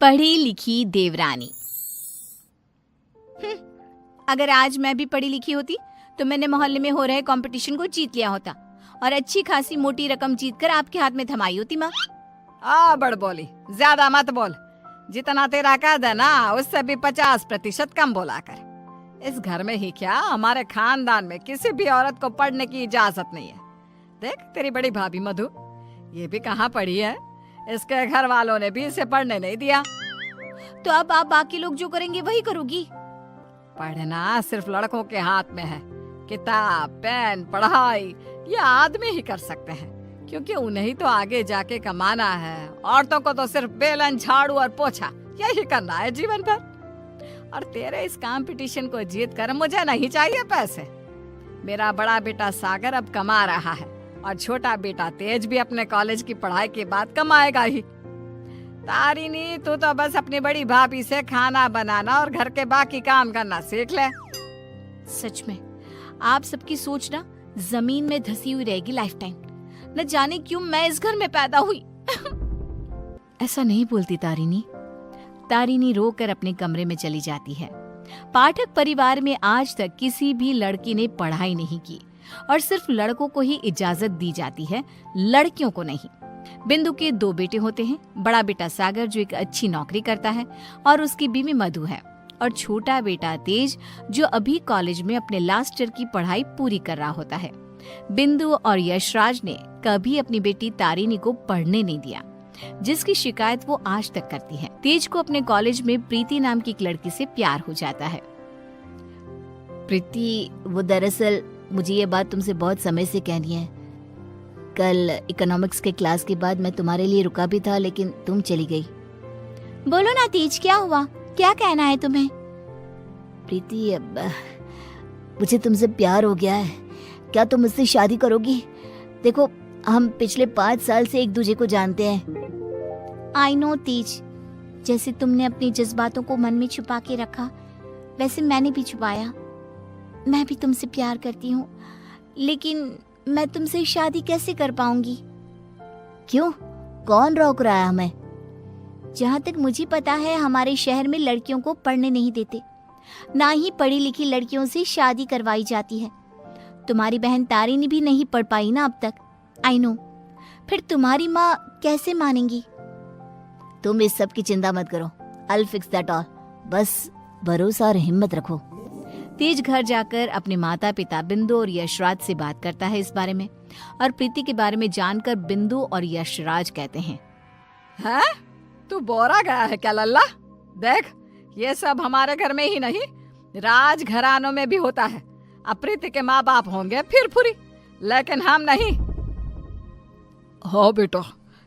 पढ़ी लिखी देवरानी। अगर आज मैं भी पढ़ी लिखी होती तो मैंने मोहल्ले में हो रहे कंपटीशन को जीत लिया होता और अच्छी खासी मोटी रकम जीतकर आपके हाथ में थमाई होती। माँ बड़ बोली, ज्यादा मत बोल। जितना तेरा कद है ना उससे भी 50% कम बोला कर। इस घर में ही क्या, हमारे खानदान में किसी भी औरत को पढ़ने की इजाजत नहीं है। देख तेरी बड़ी भाभी मधु, ये भी कहाँ पढ़ी है, इसके घर वालों ने भी इसे पढ़ने नहीं दिया। तो अब आप बाकी लोग जो करेंगे वही करोगी? पढ़ना सिर्फ लड़कों के हाथ में है। किताब, पेन, पढ़ाई ये आदमी ही कर सकते हैं, क्योंकि उन्हें ही तो आगे जाके कमाना है। औरतों को तो सिर्फ बेलन, झाड़ू और पोछा यही करना है जीवन भर। और तेरे इस कंपटीशन को जीत कर मुझे नहीं चाहिए पैसे। मेरा बड़ा बेटा सागर अब कमा रहा है और छोटा बेटा तेज भी अपने कॉलेज की पढ़ाई के बाद कमाएगा ही। तारिनी, तू तो बस अपनी बड़ी भाभी से खाना बनाना और घर के बाकी काम करना सीख ले। सच में आप सबकी सोच ना जमीन में धसी हुई रहेगी लाइफ टाइम। न जाने क्यों मैं इस घर में पैदा हुई। ऐसा नहीं बोलती तारिनी। तारिनी रोकर अपने कमरे में चली जाती है। पाठक परिवार में आज तक किसी भी लड़की ने पढ़ाई नहीं की और सिर्फ लड़कों को ही इजाजत दी जाती है, लड़कियों को नहीं। बिंदु के 2 बेटे होते हैं। बड़ा बेटा सागर जो एक अच्छी नौकरी करता है और उसकी बीवी मधु है, और छोटा बेटा तेज जो अभी कॉलेज में अपने लास्ट ईयर की पढ़ाई पूरी कर रहा होता है। बिंदु और यशराज ने कभी अपनी बेटी तारिनी को पढ़ने नहीं दिया, जिसकी शिकायत वो आज तक करती है। तेज को अपने कॉलेज में प्रीति नाम की एक लड़की से प्यार हो जाता है। प्रीति, वो दरअसल मुझे ये बात तुमसे बहुत समय से कहनी है। कल इकोनॉमिक्स के क्लास के बाद मैं तुम्हारे लिए रुका भी था, लेकिन तुम चली गई। बोलो ना तेज, क्या हुआ? क्या कहना है तुम्हें? प्रीति, अब मुझे तुमसे प्यार हो गया है। क्या तुम मुझसे शादी करोगी? देखो, हम पिछले 5 साल से एक दूसरे को जानते हैं। आई नो तेज, जैसे तुमने अपने जज्बातों को मन में छुपा के रखा, वैसे मैंने भी छुपाया। मैं भी तुमसे प्यार करती हूँ, लेकिन मैं तुमसे शादी कैसे कर पाऊंगी? क्यों? कौन रोक रहा है हमें? जहाँ तक मुझे पता है, हमारे शहर में लड़कियों को पढ़ने नहीं देते, ना ही पढ़ी लिखी लड़कियों से शादी करवाई जाती है। तुम्हारी बहन तारिनी भी नहीं पढ़ पाई ना अब तक। आई नो, फिर तुम्हारी माँ कैसे मानेंगी? तुम इस सब की चिंता मत करो। I'll fix that all। बस भरोसा और हिम्मत रखो। तेज घर जाकर अपने माता पिता बिंदु और यशराज से बात करता है इस बारे में, और प्रीति के बारे में जानकर बिंदु और यशराज कहते हैं, हैं? तू बोरा गया है क्या लल्ला? देख, ये सब हमारे घर में ही नहीं, राज घरानों में भी होता है। अब प्रीति के माँ बाप होंगे फिर फुरी, लेकिन हम नहीं। हाँ बेटा,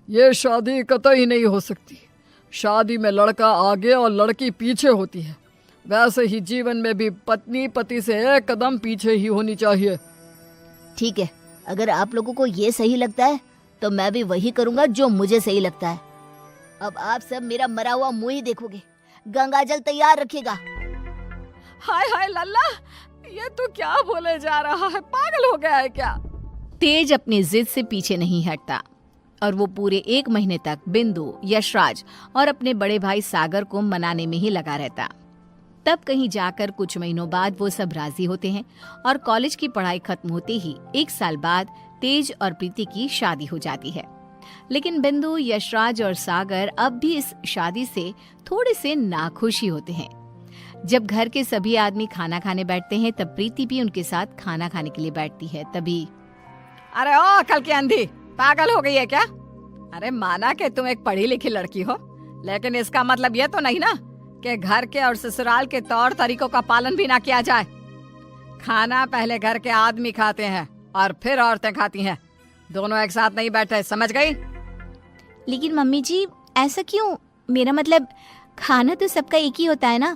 ये शादी कतई नहीं हो सकती। शादी में लड़का आगे और लड़की पीछे होती है। वैसे ही जीवन में भी पत्नी पति से 1 कदम पीछे ही होनी चाहिए। ठीक है, अगर आप लोगों को ये सही लगता है तो मैं भी वही करूंगा जो मुझे सही लगता है। अब आप सब मेरा मरा हुआ मुंह ही देखोगे। गंगाजल तैयार रखिएगा। हाय हाय लल्ला, ये तू क्या बोले जा रहा है? पागल हो गया है क्या? तेज अपनी जिद से पीछे नहीं हटता और वो पूरे 1 महीने तक बिंदु, यशराज और अपने बड़े भाई सागर को मनाने में ही लगा रहता। तब कहीं जाकर कुछ महीनों बाद वो सब राजी होते हैं और कॉलेज की पढ़ाई खत्म होते ही 1 साल बाद तेज और प्रीति की शादी हो जाती है। लेकिन बिंदु, यशराज और सागर अब भी इस शादी से थोड़े से नाखुश ही होते हैं। जब घर के सभी आदमी खाना खाने बैठते हैं तब प्रीति भी उनके साथ खाना खाने के लिए बैठती है। तभी, अरे ओ कल की अंधी, पागल हो गई है क्या? अरे माना कि तुम एक पढ़ी लिखी लड़की हो, लेकिन इसका मतलब ये तो नहीं ना कि घर के और ससुराल के तौर तरीकों का पालन भी ना किया जाए। खाना पहले घर के आदमी खाते हैं और फिर औरतें खाती हैं, दोनों एक साथ नहीं बैठे, समझ गई? लेकिन मम्मी जी, ऐसा क्यों? मेरा मतलब खाना तो सबका एक ही होता है ना,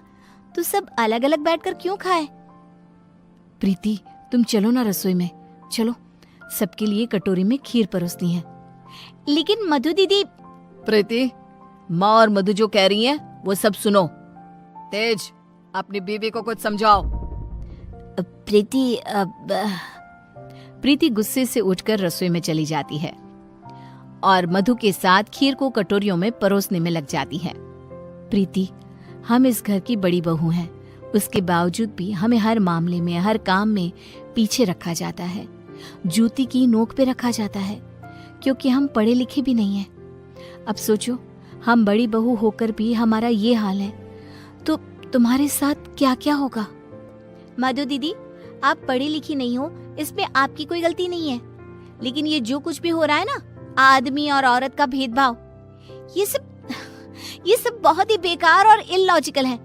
तो सब अलग अलग बैठकर क्यों खाए? प्रीति, तुम चलो ना रसोई में, चलो, सबके लिए कटोरी में खीर परोसनी है। लेकिन मधु दीदी। प्रीति, माँ और मधु जो कह रही हैं वो सब सुनो। तेज, अपनी बीवी को कुछ समझाओ। प्रीति, प्रीति गुस्से से उठकर रसोई में चली जाती है और मधु के साथ खीर को कटोरियों में परोसने में लग जाती है। प्रीति, हम इस घर की बड़ी बहू हैं, उसके बावजूद भी हमें हर मामले में, हर काम में पीछे रखा जाता है, जूती की नोक पे रखा जाता है, क्योंकि हम पढ़े लिखे भी नहीं हैं। अब सोचो, हम बड़ी बहू होकर भी हमारा ये हाल है, तो तुम्हारे साथ क्या क्या होगा। मधु दीदी, आप पढ़ी लिखी नहीं हो, इसमें आपकी कोई गलती नहीं है, लेकिन ये जो कुछ भी हो रहा है ना, आदमी और औरत का भेदभाव, ये सब बहुत ही बेकार और इलॉजिकल है।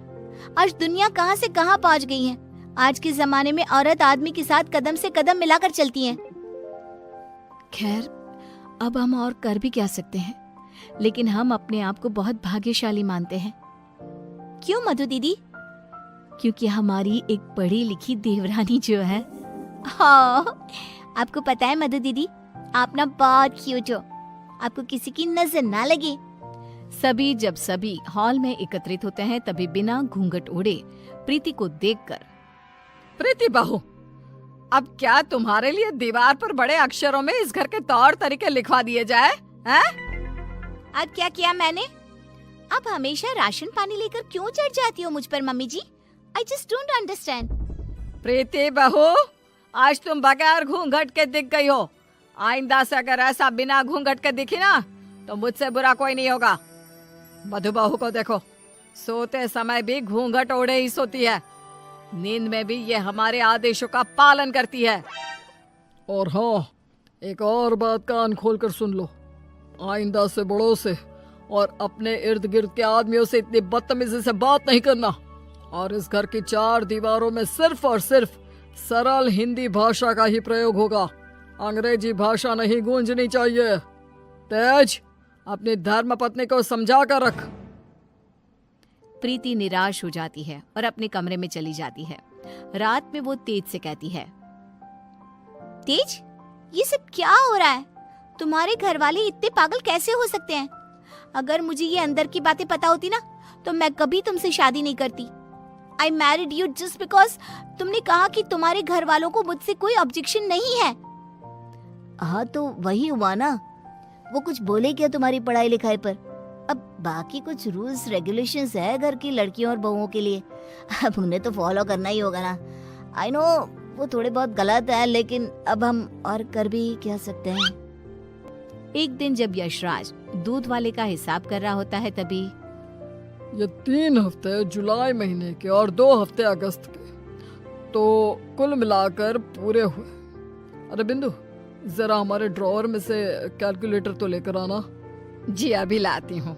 आज दुनिया कहां से कहां पहुंच गई है। आज के जमाने में औरत आदमी के साथ कदम से कदम मिलाकर चलती है। खैर, अब हम और कर भी क्या सकते हैं, लेकिन हम अपने आप को बहुत भाग्यशाली मानते हैं। क्यों मधु दीदी? क्योंकि हमारी एक पढ़ी लिखी देवरानी जो है। हाँ, आपको पता है मधु दीदी, आप ना बहुत क्यूट हो, आपको किसी की नजर ना लगे। जब सभी हॉल में एकत्रित होते हैं, तभी बिना घूंघट ओढ़े प्रीति को देखकर, प्रीति बहू, अब क्या तुम्हारे लिए दीवार पर बड़े अक्षरों में इस घर के तौर तरीके लिखवा दिए जाए हैं? अब क्या किया मैंने? आप हमेशा राशन पानी लेकर क्यों चढ़ जाती हो मुझ पर mummy ji? I just don't understand. Preeti बहू, आज तुम बगैर घूंघट के दिख गई हो। आइंदा से अगर ऐसा बिना घूंघट के दिखी ना, तो मुझसे बुरा कोई नहीं होगा। मधु बहू को देखो, सोते समय भी घूंघट ओढ़े ही सोती है, नींद में भी ये हमारे आदेशों का पालन करती है। और हाँ, एक और बात कान खोल कर सुन लो, आइंदा से बड़ों से और अपने इर्द गिर्द के आदमियों से इतनी बदतमीजी से बात नहीं करना, और इस घर की 4 दीवारों में सिर्फ और सिर्फ सरल हिंदी भाषा का ही प्रयोग होगा। अंग्रेजी भाषा नहीं गूंजनी चाहिए। तेज, अपनी धर्म पत्नी को समझा कर रख। प्रीति निराश हो जाती है और अपने कमरे में चली जाती है। रात में वो तेज से कहती है, तेज, ये सब क्या हो रहा है? तुम्हारे घर वाले इतने पागल कैसे हो सकते हैं? अगर मुझे ये अंदर की बातें पता होती ना, तो मैं कभी तुमसे शादी नहीं करती। I married you just because तुमने कहा कि तुम्हारे घर वालों को मुझसे कोई ऑब्जेक्शन नहीं है। हाँ, तो वही हुआ ना, वो कुछ बोले क्या तुम्हारी पढ़ाई लिखाई पर? अब बाकी कुछ रूल्स रेगुलेशंस है घर की लड़कियों और बहुओं के लिए, अब उन्हें तो फॉलो करना ही होगा ना। आई नो वो थोड़े बहुत गलत है, लेकिन अब हम और कर भी क्या सकते हैं। एक दिन जब यशराज दूध वाले का हिसाब कर रहा होता है, तभी ये 3 हफ्ते जुलाई महीने के और 2 हफ्ते अगस्त के, तो कुल मिलाकर पूरे हुए। अरे बिंदु, जरा हमारे ड्रॉअर में से कैलकुलेटर तो लेकर आना। जी अभी लाती हूँ।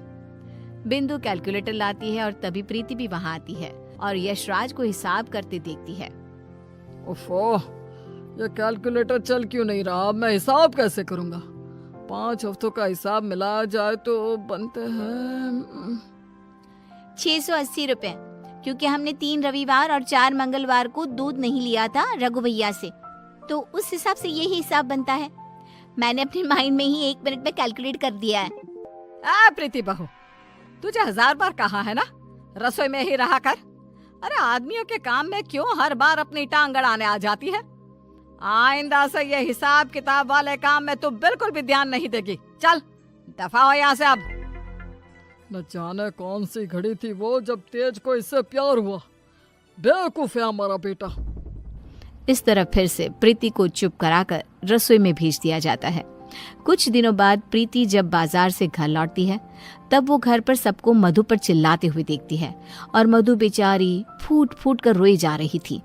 बिंदु कैलकुलेटर लाती है और तभी प्रीति भी वहाँ आती है और यशराज को हिसाब करते देखती है। ओफो, ये कैलकुलेटर चल क्यों नहीं रहा? अब मैं हिसाब कैसे करूंगा? 5 हफ्तों का हिसाब मिलाया जाए तो बनते हैं 680 रुपए, क्योंकि हमने 3 रविवार और 4 मंगलवार को दूध नहीं लिया था रघु भैया से, तो उस हिसाब से यही हिसाब बनता है। मैंने अपने माइंड में ही 1 मिनट में कैलकुलेट कर दिया है। प्रीति बहू, तुझे 1000 बार कहा है ना, रसोई में ही रहा कर। अरे आदमियों के काम में क्यों हर बार अपनी टांग अड़ाने आ जाती है? आइंदा से ये हिसाब किताब वाले काम में तू बिल्कुल भी ध्यान नहीं देगी। चल दफा हो यहाँ से अब। न जाने कौन सी घड़ी थी वो जब तेज को इससे प्यार हुआ। बेवकूफ है हमारा बेटा। इस तरह फिर से प्रीति को चुप कराकर रसोई में भेज दिया जाता है। कुछ दिनों बाद प्रीति जब बाजार से घर लौटती है, तब वो घर पर सबको मधु पर चिल्लाते हुए देखती है और मधु बेचारी फूट फूट कर रोई जा रही थी।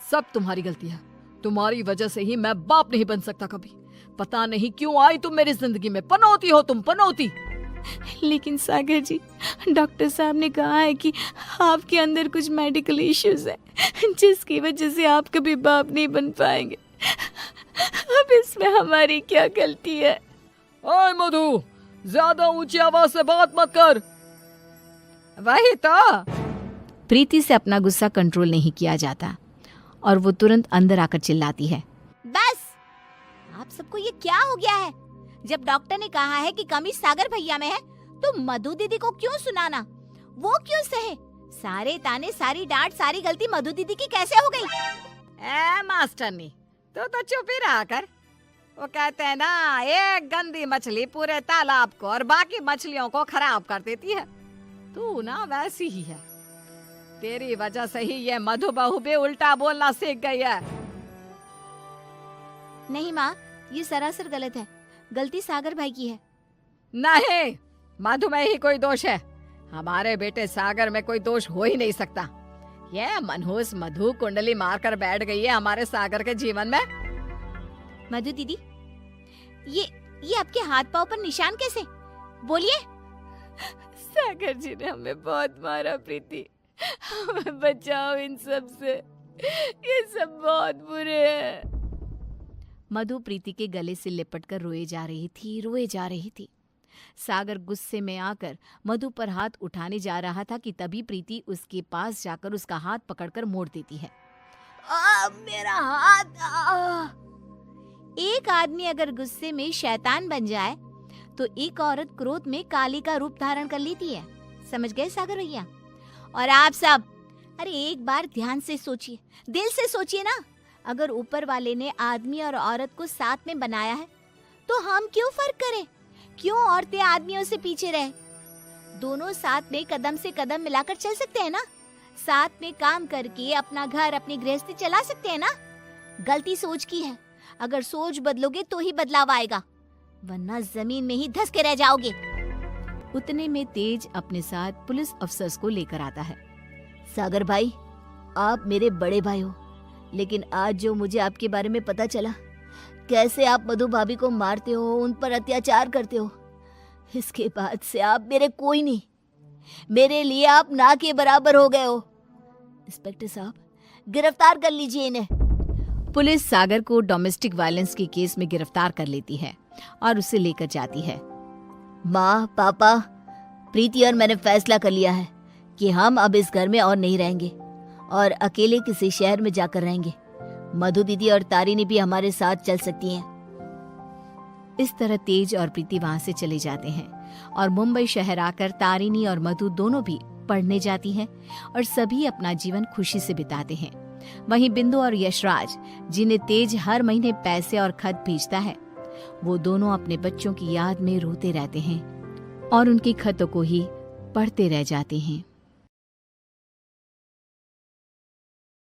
सब तुम्हारी गलती है, तुम्हारी वजह से ही मैं बाप नहीं बन सकता कभी। पता नहीं क्यों आई तुम मेरी जिंदगी में। पनौती हो तुम, पनौती। लेकिन सागर जी, डॉक्टर साहब ने कहा है कि आपके अंदर कुछ मेडिकल इश्यूज है, जिसकी वजह से आप कभी बाप नहीं बन पाएंगे। अब इसमें हमारी क्या गलती है? ओए मधु, ज्यादा ऊंची आवाज से बात मत कर। वही तो। प्रीति से अपना गुस्सा कंट्रोल नहीं किया जाता और वो तुरंत अंदर आकर चिल्लाती है, बस, आप सबको ये क्या हो गया है? जब डॉक्टर ने कहा है कि कमी सागर भैया में है, तो मधु दीदी को क्यों सुनाना? वो क्यों सहे? सारे ताने, सारी डांट, सारी गलती मधु दीदी की कैसे हो गई? मास्टरनी, तो चुप ही रहा कर। वो कहते हैं ना, एक गंदी मछली पूरे तालाब को और बाकी मछलियों को खराब कर देती है। तू ना वैसी ही है। तेरी वजह से ही ये मधु बहू भी उल्टा बोलना सीख गई है। नहीं माँ, ये सरासर गलत है। गलती सागर भाई की है। नहीं, मधु में ही कोई दोष है। हमारे बेटे सागर में कोई दोष हो ही नहीं सकता। ये मनहूस मधु कुंडली मारकर बैठ गई है हमारे सागर के जीवन में। मधु दीदी, ये आपके हाथ पाँव पर निशान कैसे? बोलिए। सागर जी ने हमें बहुत मारा प्रीति, हमें बचाओ इन सब से, ये सब बहुत बुरे हैं। मधु प्रीति के गले से लिपटकर रोए जा रही थी। सागर गुस्से में आकर मधु पर हाथ उठाने जा रहा था कि तभी प्रीति उसके पास जाकर उसका हाथ पकड़कर मोड़ देती है। मेरा हाथ! एक आदमी अगर गुस्से में शैतान बन जाए तो एक औरत क्रोध में काली का रूप धारण कर लेती है। समझ गए सागर भैया? और आप सब, अरे एक बार ध्यान से सोचिए, दिल से सोचिए ना। अगर ऊपर वाले ने आदमी और औरत को साथ में बनाया है तो हम क्यों फर्क करें? क्यों औरतें आदमियों से पीछे रहे? दोनों साथ में कदम से कदम मिलाकर चल सकते हैं ना। साथ में काम करके अपना घर, अपनी गृहस्थी चला सकते हैं ना। गलती सोच की है। अगर सोच बदलोगे तो ही बदलाव आएगा, वरना जमीन में ही धंस के रह जाओगे। उतने में तेज अपने साथ पुलिस अफसर्स को लेकर आता है। सागर भाई, आप मेरे बड़े भाई हो, लेकिन आज जो मुझे आपके बारे में पता चला, कैसे आप मधु भाभी को मारते हो, उन पर अत्याचार करते हो, इसके बाद से आप मेरे कोई नहीं। मेरे लिए आप ना के बराबर हो गए हो। इंस्पेक्टर साहब, गिरफ्तार कर लीजिए इन्हें। पुलिस सागर को डोमेस्टिक वायलेंस के केस में गिरफ्तार कर लेती है और उसे लेकर जाती है। माँ, पापा, प्रीति और मैंने फैसला कर लिया है कि हम अब इस घर में और नहीं रहेंगे और अकेले किसी शहर में जाकर रहेंगे। मधु दीदी और तारिनी भी हमारे साथ चल सकती हैं। इस तरह तेज और प्रीति वहां से चले जाते हैं और मुंबई शहर आकर तारिनी और मधु दोनों भी पढ़ने जाती हैं और सभी अपना जीवन खुशी से बिताते हैं। वहीं बिंदु और यशराज, जिन्हें तेज हर महीने पैसे और खत भेजता है, वो दोनों अपने बच्चों की याद में रोते रहते हैं और उनके खतों को ही पढ़ते रह जाते हैं।